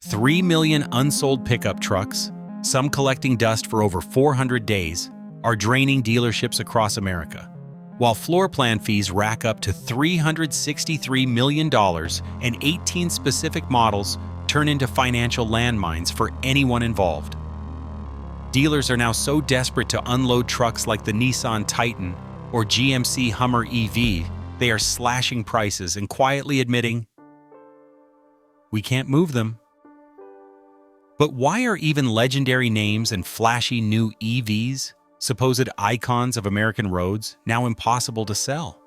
3 million unsold pickup trucks, some collecting dust for over 400 days, are draining dealerships across America. While floor plan fees rack up to $363 million and 18 specific models turn into financial landmines for anyone involved. Dealers are now so desperate to unload trucks like the Nissan Titan or GMC Hummer EV, they are slashing prices and quietly admitting, "We can't move them." But why are even legendary names and flashy new EVs, supposed icons of American roads, now impossible to sell?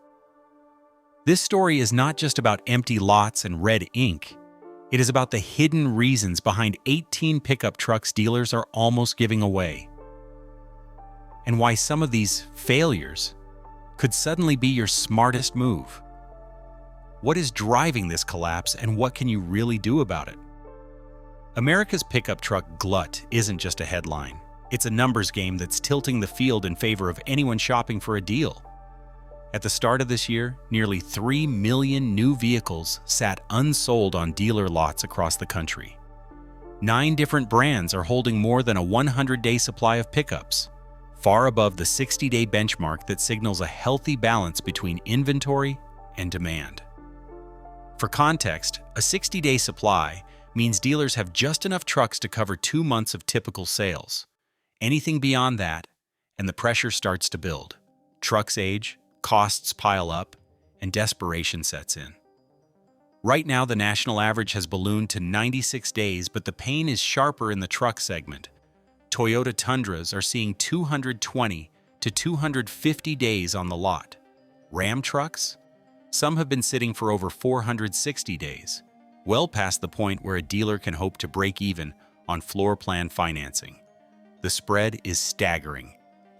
This story is not just about empty lots and red ink. It is about the hidden reasons behind 18 pickup trucks dealers are almost giving away. And why some of these failures could suddenly be your smartest move. What is driving this collapse and what can you really do about it? America's pickup truck glut isn't just a headline. It's a numbers game that's tilting the field in favor of anyone shopping for a deal. At the start of this year, nearly 3 million new vehicles sat unsold on dealer lots across the country. 9 different brands are holding more than a 100-day supply of pickups, far above the 60-day benchmark that signals a healthy balance between inventory and demand. For context, a 60-day supply means dealers have just enough trucks to cover 2 months of typical sales. Anything beyond that, and the pressure starts to build. Trucks age, costs pile up, and desperation sets in. Right now, the national average has ballooned to 96 days, but the pain is sharper in the truck segment. Toyota Tundras are seeing 220 to 250 days on the lot. Ram trucks? Some have been sitting for over 460 days, well past the point where a dealer can hope to break even on floor plan financing. The spread is staggering.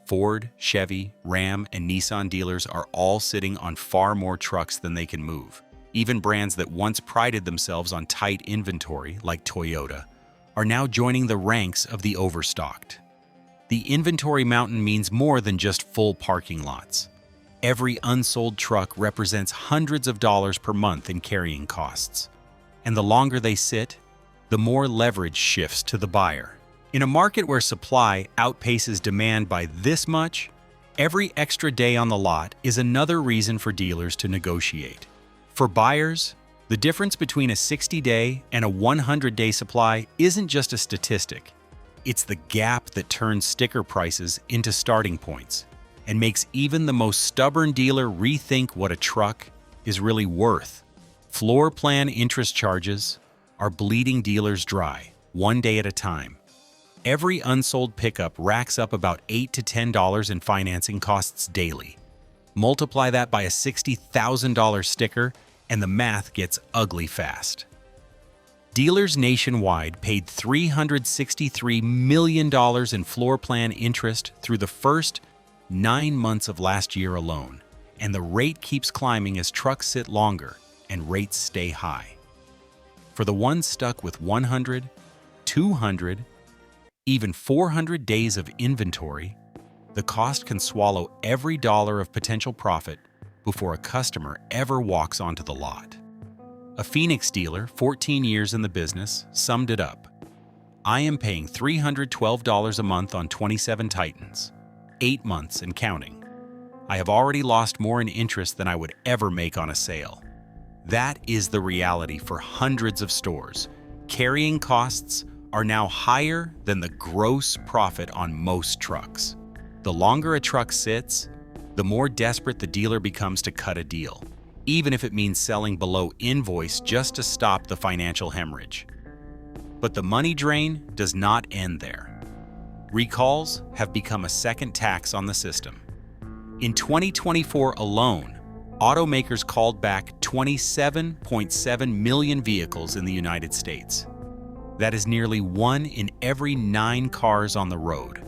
Ford, Chevy, Ram, and Nissan dealers are all sitting on far more trucks than they can move. Even brands that once prided themselves on tight inventory, like Toyota, are now joining the ranks of the overstocked. The inventory mountain means more than just full parking lots. Every unsold truck represents hundreds of dollars per month in carrying costs. And the longer they sit, the more leverage shifts to the buyer. In a market where supply outpaces demand by this much, every extra day on the lot is another reason for dealers to negotiate. For buyers, the difference between a 60-day and a 100-day supply isn't just a statistic. It's the gap that turns sticker prices into starting points and makes even the most stubborn dealer rethink what a truck is really worth. Floor plan interest charges are bleeding dealers dry, one day at a time. Every unsold pickup racks up about $8 to $10 in financing costs daily. Multiply that by a $60,000 sticker, and the math gets ugly fast. Dealers nationwide paid $363 million in floor plan interest through the first 9 months of last year alone, and the rate keeps climbing as trucks sit longer and rates stay high. For the ones stuck with 100, 200, even 400 days of inventory, the cost can swallow every dollar of potential profit before a customer ever walks onto the lot. A Phoenix dealer, 14 years in the business, summed it up. "I am paying $312 a month on 27 Titans, 8 months and counting. I have already lost more in interest than I would ever make on a sale." That is the reality for hundreds of stores. Carrying costs are now higher than the gross profit on most trucks. The longer a truck sits, the more desperate the dealer becomes to cut a deal, even if it means selling below invoice just to stop the financial hemorrhage. But the money drain does not end there. Recalls have become a second tax on the system. In 2024 alone, automakers called back 27.7 million vehicles in the United States. That is nearly 1 in every 9 cars on the road.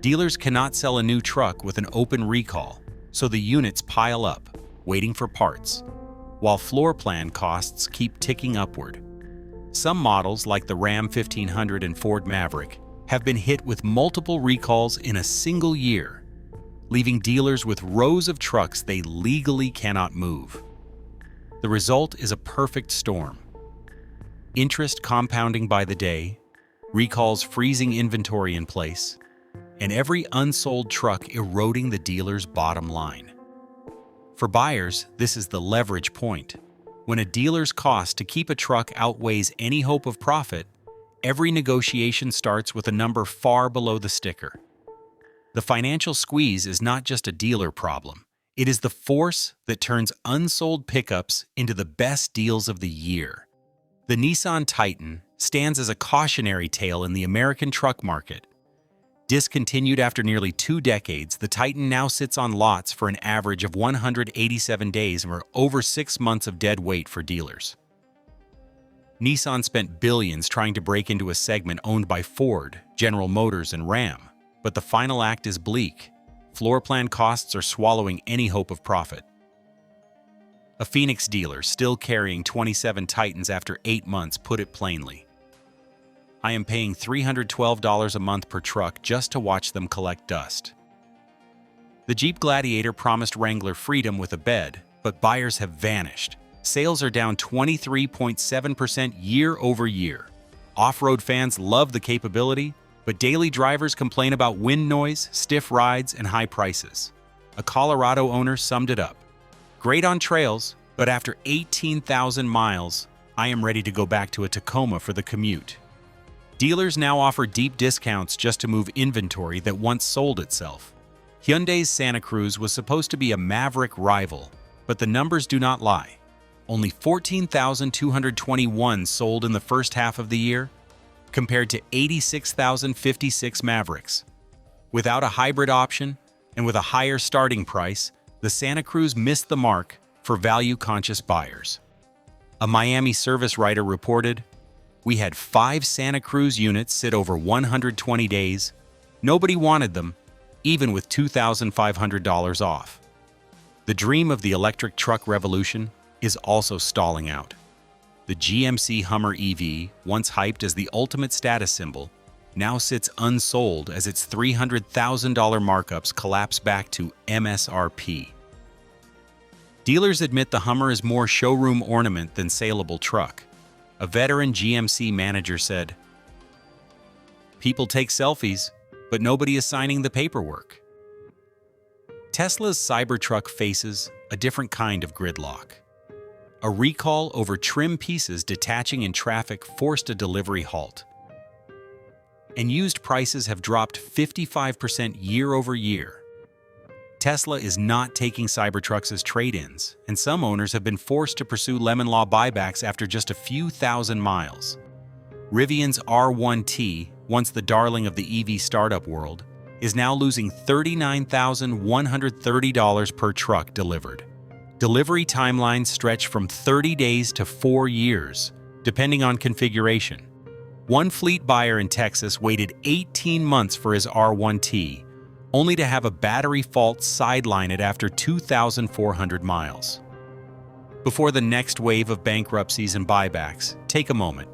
Dealers cannot sell a new truck with an open recall, so the units pile up, waiting for parts, while floor plan costs keep ticking upward. Some models, like the Ram 1500 and Ford Maverick, have been hit with multiple recalls in a single year, leaving dealers with rows of trucks they legally cannot move. The result is a perfect storm. interest compounding by the day, recalls freezing inventory in place, and every unsold truck eroding the dealer's bottom line. For buyers, this is the leverage point. When a dealer's cost to keep a truck outweighs any hope of profit, every negotiation starts with a number far below the sticker. The financial squeeze is not just a dealer problem. It is the force that turns unsold pickups into the best deals of the year. The Nissan Titan stands as a cautionary tale in the American truck market. Discontinued after nearly 2 decades, the Titan now sits on lots for an average of 187 days or over 6 months of dead weight for dealers. Nissan spent billions trying to break into a segment owned by Ford, General Motors, and Ram, but the final act is bleak. Floor plan costs are swallowing any hope of profit. A Phoenix dealer still carrying 27 Titans after 8 months put it plainly. I am paying $312 a month per truck just to watch them collect dust. The Jeep Gladiator promised Wrangler freedom with a bed, but buyers have vanished. Sales are down 23.7% year over year. Off-road fans love the capability, but daily drivers complain about wind noise, stiff rides, and high prices. A Colorado owner summed it up. Great on trails, but after 18,000 miles, I am ready to go back to a Tacoma for the commute. Dealers now offer deep discounts just to move inventory that once sold itself. Hyundai's Santa Cruz was supposed to be a maverick rival, but the numbers do not lie. Only 14,221 sold in the first half of the year, compared to 86,056 Mavericks. Without a hybrid option and with a higher starting price, the Santa Cruz missed the mark for value-conscious buyers. A Miami service writer reported, "We had 5 Santa Cruz units sit over 120 days. Nobody wanted them, even with $2,500 off." The dream of the electric truck revolution is also stalling out. The GMC Hummer EV, once hyped as the ultimate status symbol, now sits unsold as its $300,000 markups collapse back to MSRP. Dealers admit the Hummer is more showroom ornament than saleable truck. A veteran GMC manager said, "People take selfies, but nobody is signing the paperwork." Tesla's Cybertruck faces a different kind of gridlock. A recall over trim pieces detaching in traffic forced a delivery halt. And used prices have dropped 55% year over year. Tesla is not taking Cybertrucks as trade-ins, and some owners have been forced to pursue lemon law buybacks after just a few thousand miles. Rivian's R1T, once the darling of the EV startup world, is now losing $39,130 per truck delivered. Delivery timelines stretch from 30 days to 4 years, depending on configuration. One fleet buyer in Texas waited 18 months for his R1T, only to have a battery fault sideline it after 2,400 miles. Before the next wave of bankruptcies and buybacks, take a moment.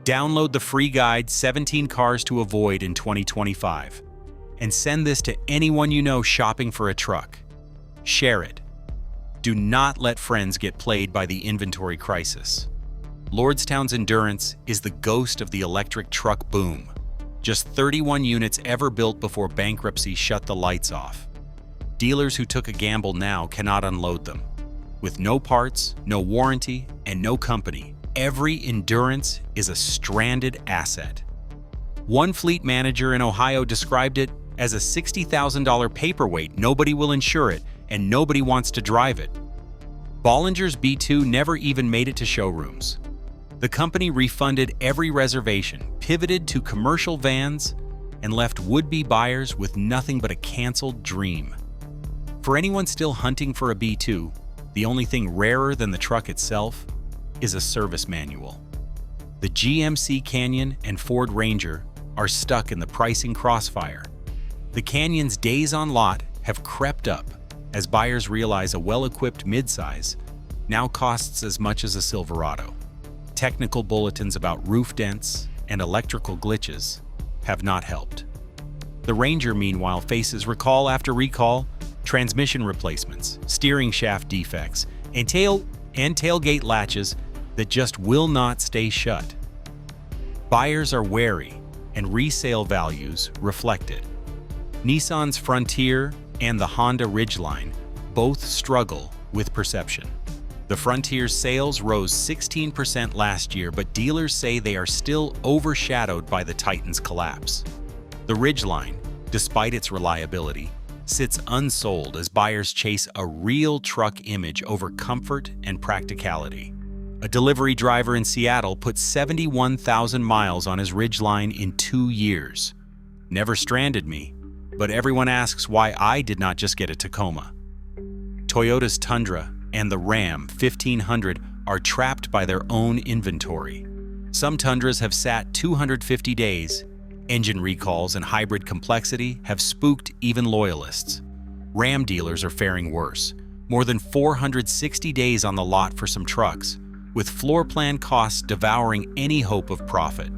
Download the free guide 17 Cars to Avoid in 2025 and send this to anyone you know shopping for a truck. Share it. Do not let friends get played by the inventory crisis. Lordstown's Endurance is the ghost of the electric truck boom. Just 31 units ever built before bankruptcy shut the lights off. Dealers who took a gamble now cannot unload them. With no parts, no warranty, and no company, every Endurance is a stranded asset. One fleet manager in Ohio described it as a $60,000 paperweight. Nobody will insure it, and nobody wants to drive it. Bollinger's B2 never even made it to showrooms. The company refunded every reservation, pivoted to commercial vans, and left would-be buyers with nothing but a canceled dream. For anyone still hunting for a B2, the only thing rarer than the truck itself is a service manual. The GMC Canyon and Ford Ranger are stuck in the pricing crossfire. The Canyon's days on lot have crept up as buyers realize a well-equipped midsize now costs as much as a Silverado. Technical bulletins about roof dents and electrical glitches have not helped. The Ranger, meanwhile, faces recall after recall, transmission replacements, steering shaft defects, and tailgate latches that just will not stay shut. Buyers are wary, and resale values reflect it. Nissan's Frontier and the Honda Ridgeline both struggle with perception. The Frontier's sales rose 16% last year, but dealers say they are still overshadowed by the Titan's collapse. The Ridgeline, despite its reliability, sits unsold as buyers chase a real truck image over comfort and practicality. A delivery driver in Seattle put 71,000 miles on his Ridgeline in 2 years. Never stranded me, but everyone asks why I did not just get a Tacoma. Toyota's Tundra and the Ram 1500 are trapped by their own inventory. Some Tundras have sat 250 days. Engine recalls and hybrid complexity have spooked even loyalists. Ram dealers are faring worse. More than 460 days on the lot for some trucks, with floor plan costs devouring any hope of profit.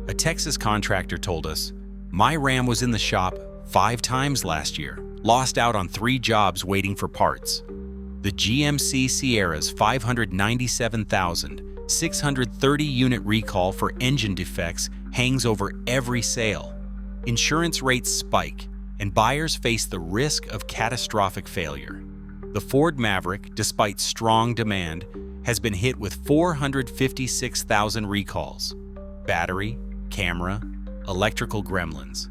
A Texas contractor told us, "My Ram was in the shop 5 times last year, lost out on 3 jobs waiting for parts." The GMC Sierra's 597,630 unit recall for engine defects hangs over every sale. Insurance rates spike, and buyers face the risk of catastrophic failure. The Ford Maverick, despite strong demand, has been hit with 456,000 recalls. Battery, camera, electrical gremlins.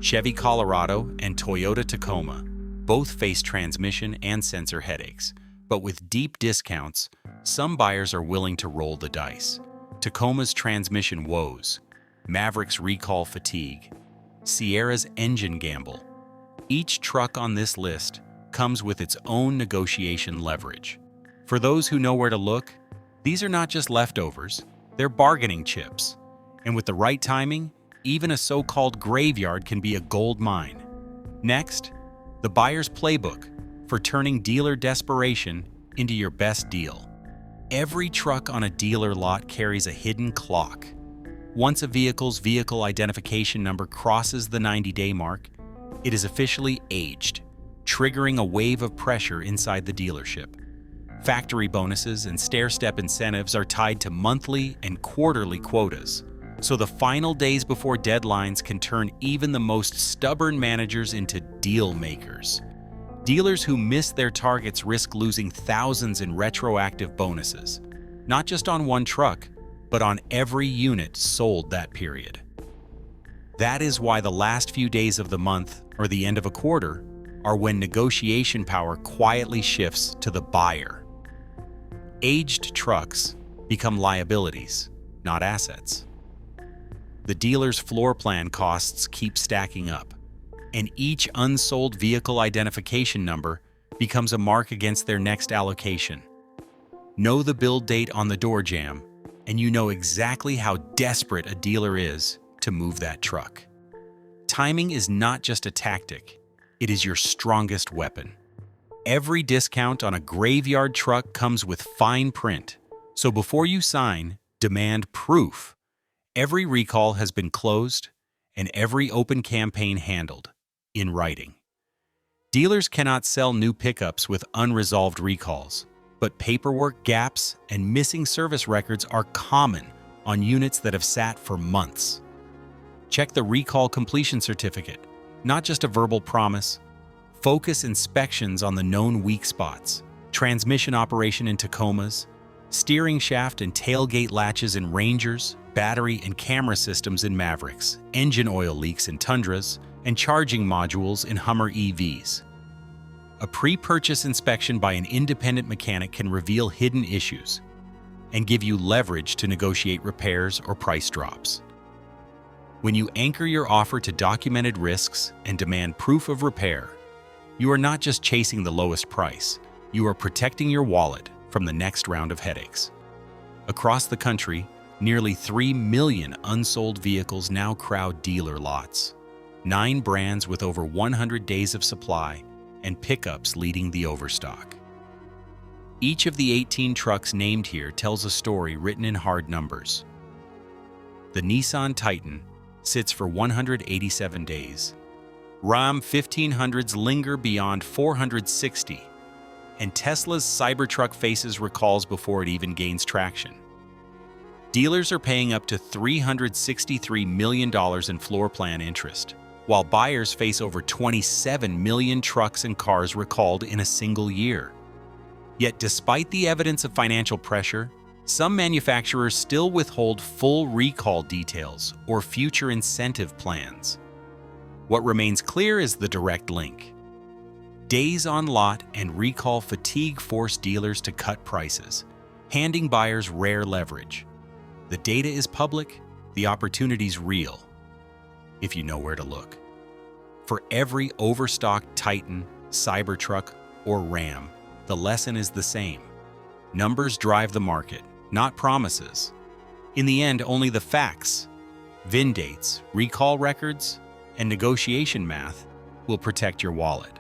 Chevy Colorado and Toyota Tacoma both face transmission and sensor headaches, but with deep discounts, some buyers are willing to roll the dice. Tacoma's transmission woes, Maverick's recall fatigue, Sierra's engine gamble. Each truck on this list comes with its own negotiation leverage. For those who know where to look, these are not just leftovers, they're bargaining chips. And with the right timing, even a so-called graveyard can be a gold mine. Next, the buyer's playbook for turning dealer desperation into your best deal. Every truck on a dealer lot carries a hidden clock. Once a vehicle's vehicle identification number crosses the 90-day mark, it is officially aged, triggering a wave of pressure inside the dealership. Factory bonuses and stair-step incentives are tied to monthly and quarterly quotas, so the final days before deadlines can turn even the most stubborn managers into deal makers. Dealers who miss their targets risk losing thousands in retroactive bonuses, not just on one truck, but on every unit sold that period. That is why the last few days of the month or the end of a quarter are when negotiation power quietly shifts to the buyer. Aged trucks become liabilities, not assets. The dealer's floor plan costs keep stacking up, and each unsold vehicle identification number becomes a mark against their next allocation. Know the build date on the door jamb, and you know exactly how desperate a dealer is to move that truck. Timing is not just a tactic, it is your strongest weapon. Every discount on a graveyard truck comes with fine print, so before you sign, demand proof. Every recall has been closed, and every open campaign handled, in writing. Dealers cannot sell new pickups with unresolved recalls, but paperwork gaps and missing service records are common on units that have sat for months. Check the recall completion certificate, not just a verbal promise. Focus inspections on the known weak spots, transmission operation in Tacomas, steering shaft and tailgate latches in Rangers, battery and camera systems in Mavericks, engine oil leaks in Tundras, and charging modules in Hummer EVs. A pre-purchase inspection by an independent mechanic can reveal hidden issues and give you leverage to negotiate repairs or price drops. When you anchor your offer to documented risks and demand proof of repair, you are not just chasing the lowest price, you are protecting your wallet from the next round of headaches. Across the country, nearly 3 million unsold vehicles now crowd dealer lots. 9 brands with over 100 days of supply, and pickups leading the overstock. Each of the 18 trucks named here tells a story written in hard numbers. The Nissan Titan sits for 187 days. Ram 1500s linger beyond 460, and Tesla's Cybertruck faces recalls before it even gains traction. Dealers are paying up to $363 million in floor plan interest, while buyers face over 27 million trucks and cars recalled in a single year. Yet despite the evidence of financial pressure, some manufacturers still withhold full recall details or future incentive plans. What remains clear is the direct link. Days on lot and recall fatigue force dealers to cut prices, handing buyers rare leverage. The data is public, the opportunity's real, if you know where to look. For every overstocked Titan, Cybertruck, or Ram, the lesson is the same. Numbers drive the market, not promises. In the end, only the facts, VIN dates, recall records, and negotiation math will protect your wallet.